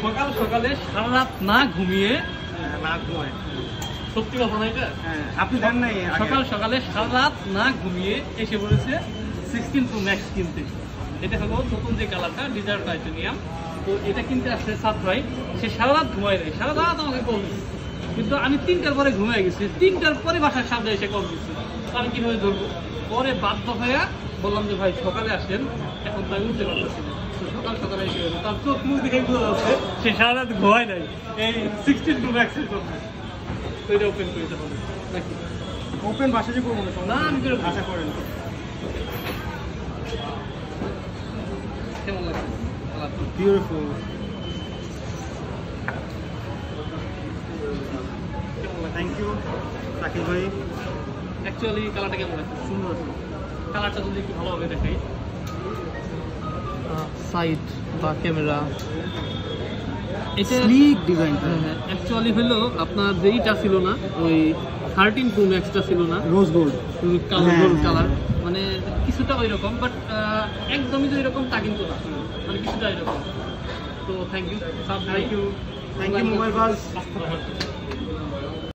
সকাল সকালে সারা রাত না ঘুমিয়ে সত্যি কথা না এটা? আপনি জানেন না সকাল সকালে সারা রাত না ঘুমিয়ে এসে পড়েছে 16 Pro Max কিনতে। এটা হলো নতুন যে কালারটা ডিজায়ার টাইটানিয়াম। তো এটা কিনতে আসছে সাতরাই, সে সারা রাত ঘুমায় নেই, সারা রাত আমাকে কল দিচ্ছে, কিন্তু আমি 3টার পরে ঘুমিয়ে গেছি। 3টার পরে বাসার সামনে এসে কল দিচ্ছে, আমি কিভাবে ধরবো? পরে বাধ্য হয়ে বললাম যে ভাই সকালে আসেন, এখন তাই উঠতে পারতেছি না। সকাল সকালে এসে গেছে, তার চোখ মুখ দেখে বোঝা যাচ্ছে সে সারা রাত ঘুমায় নাই এই 16 Pro Max এর জন্য। তো এটা ওপেন করতে হবে নাকি? ওপেন বাসায় করবো না, আমি করে আশা করেন। কেমন লাগছে? বিউটিফুল। থ্যাংক ইউ শাকিল ভাই। অ্যাকচুয়ালি কালারটা কেমন লাগছে? সুন্দর আছে। কালারটা যদি একটু ভালোভাবে দেখাই, সাইড বা ক্যামেরা, এটা স্লিক ডিজাইন। অ্যাকচুয়ালি হলো আপনার যেইটা ছিল না, ওই 13 Pro Max টা ছিল না, রোজ গোল্ড কালার, মানে কিছুটা ওই রকম, বাট একদমই যে এরকম তা কিন্তু না, মানে কিছুটা এরকম। তো thank you, thank you mobile বাজ।